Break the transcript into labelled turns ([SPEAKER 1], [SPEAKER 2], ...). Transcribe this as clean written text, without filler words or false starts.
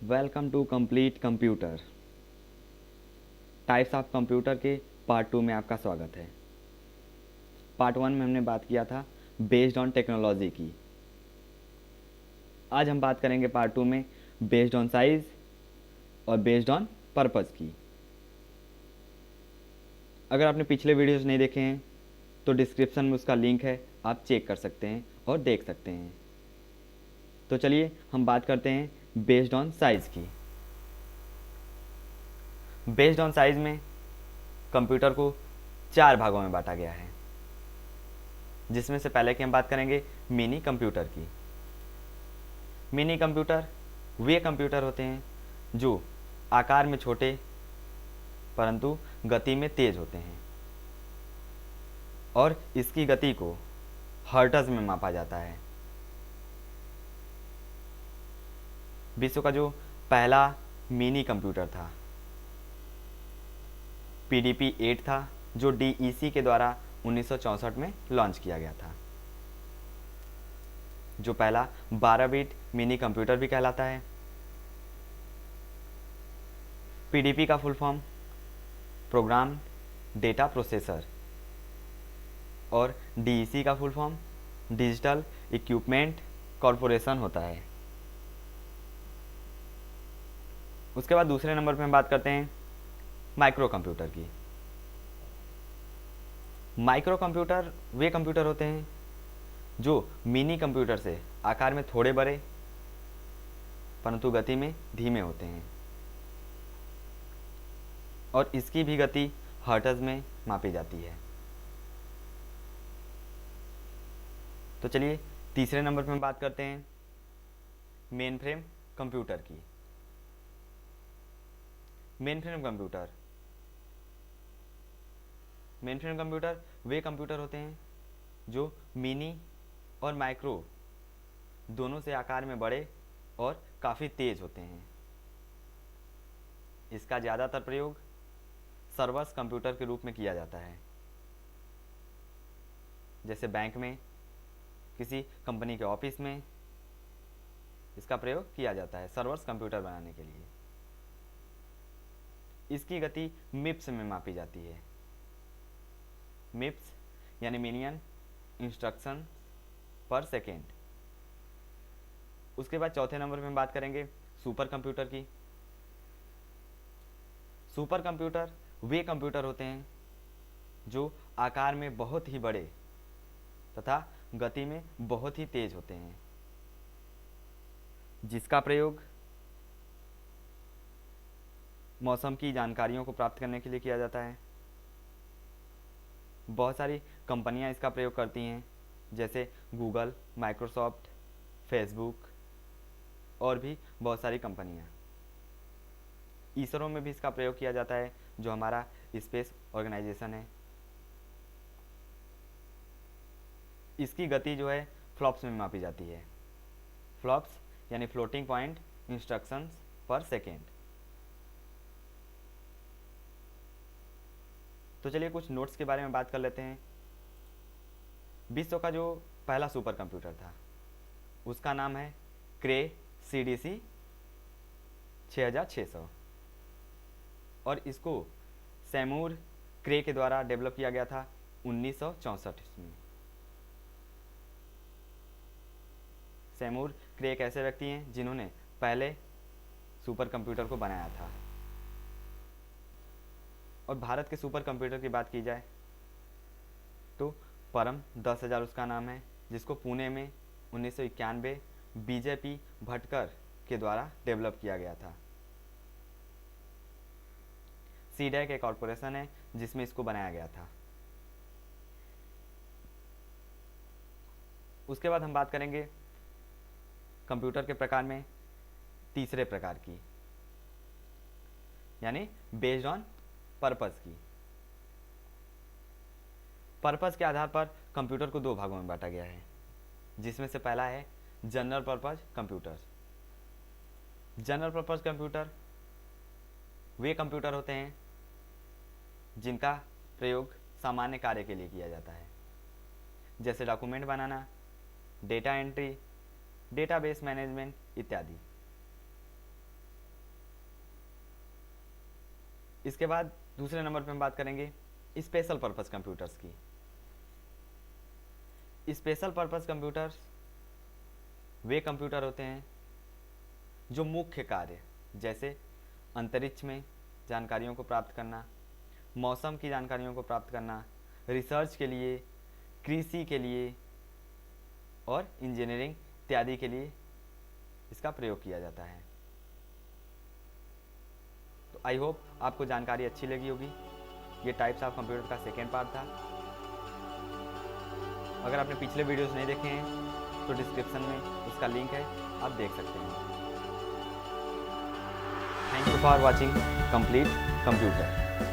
[SPEAKER 1] Welcome to complete computer. Types of computer के part 2 में आपका स्वागत है। पार्ट 1 में हमने बात किया था बेस्ड ऑन टेक्नोलॉजी की। आज हम बात करेंगे पार्ट 2 में बेस्ड ऑन साइज और बेस्ड ऑन पर्पज़ की। अगर आपने पिछले वीडियोस नहीं देखे हैं तो डिस्क्रिप्शन में उसका लिंक है, आप चेक कर सकते हैं और देख सकते हैं। तो चलिए हम बात करते हैं बेस्ड ऑन साइज़ की। बेस्ड ऑन साइज में कंप्यूटर को 4 भागों में बांटा गया है, जिसमें से पहले की हम बात करेंगे मिनी कंप्यूटर की। मिनी कंप्यूटर वे कंप्यूटर होते हैं जो आकार में छोटे परंतु गति में तेज होते हैं और इसकी गति को हर्ट्ज में मापा जाता है। विश्व का जो पहला मिनी कंप्यूटर था PDP 8 था, जो DEC के द्वारा 1964 में लॉन्च किया गया था, जो पहला 12 बिट मिनी कंप्यूटर भी कहलाता है। PDP का full form program data processor और DEC का full form digital equipment corporation होता है। उसके बाद दूसरे नंबर पे हम बात करते हैं माइक्रो कंप्यूटर की। माइक्रो कंप्यूटर वे कंप्यूटर होते हैं जो मिनी कंप्यूटर से आकार में थोड़े बड़े परंतु गति में धीमे होते हैं और इसकी भी गति हर्ट्ज में मापी जाती है। तो चलिए तीसरे नंबर पे हम बात करते हैं मेन फ्रेम कंप्यूटर की। मेन फ्रेम कंप्यूटर वे कंप्यूटर होते हैं जो मिनी और माइक्रो दोनों से आकार में बड़े और काफ़ी तेज होते हैं। इसका ज़्यादातर प्रयोग सर्वर्स कंप्यूटर के रूप में किया जाता है, जैसे बैंक में, किसी कंपनी के ऑफिस में इसका प्रयोग किया जाता है सर्वर्स कंप्यूटर बनाने के लिए। इसकी गति मिप्स में मापी जाती है। मिप्स यानी मिलियन इंस्ट्रक्शन पर सेकेंड। उसके बाद चौथे नंबर पे हम बात करेंगे सुपर कंप्यूटर की। सुपर कंप्यूटर वे कंप्यूटर होते हैं जो आकार में बहुत ही बड़े तथा गति में बहुत ही तेज होते हैं, जिसका प्रयोग मौसम की जानकारियों को प्राप्त करने के लिए किया जाता है। बहुत सारी कंपनियां इसका प्रयोग करती हैं, जैसे गूगल, माइक्रोसॉफ्ट, फेसबुक और भी बहुत सारी कंपनियां। इसरो में भी इसका प्रयोग किया जाता है, जो हमारा स्पेस ऑर्गेनाइजेशन है। इसकी गति जो है फ्लॉप्स में मापी जाती है। फ्लॉप्स यानी फ्लोटिंग पॉइंट इंस्ट्रक्शंस पर सेकेंड। तो चलिए कुछ नोट्स के बारे में बात कर लेते हैं। विश्व का जो पहला सुपर कंप्यूटर था उसका नाम है क्रे CDC 6600 और इसको सैमूर क्रे के द्वारा डेवलप किया गया था 1964 में। सैमूर क्रे एक ऐसे व्यक्ति हैं जिन्होंने पहले सुपर कंप्यूटर को बनाया था। और भारत के सुपर कंप्यूटर की बात की जाए तो परम 10,000 उसका नाम है, जिसको पुणे में 1991 BJP भटकर के द्वारा डेवलप किया गया था। CDEC एक कॉरपोरेशन है जिसमें इसको बनाया गया था। उसके बाद हम बात करेंगे कंप्यूटर के प्रकार में तीसरे प्रकार की, यानी बेस्ड ऑन पर्पस की। पर्पस के आधार पर कंप्यूटर को 2 भागों में बांटा गया है, जिसमें से पहला है general purpose computer. General purpose computer वे कंप्यूटर होते हैं जिनका प्रयोग सामान्य कार्य के लिए किया जाता है, जैसे डॉक्यूमेंट बनाना, डेटा एंट्री, डेटाबेस मैनेजमेंट इत्यादि। इसके बाद दूसरे नंबर पे हम बात करेंगे स्पेशल पर्पस कंप्यूटर्स की। स्पेशल पर्पस कंप्यूटर्स वे कंप्यूटर होते हैं जो मुख्य कार्य जैसे अंतरिक्ष में जानकारियों को प्राप्त करना, मौसम की जानकारियों को प्राप्त करना, रिसर्च के लिए, कृषि के लिए और इंजीनियरिंग इत्यादि के लिए इसका प्रयोग किया जाता है। तो आई होप आपको जानकारी अच्छी लगी होगी। ये टाइप्स ऑफ कंप्यूटर का सेकेंड पार्ट था। अगर आपने पिछले वीडियोस नहीं देखे हैं तो डिस्क्रिप्शन में उसका लिंक है, आप देख सकते हैं। Thank you for watching complete computer.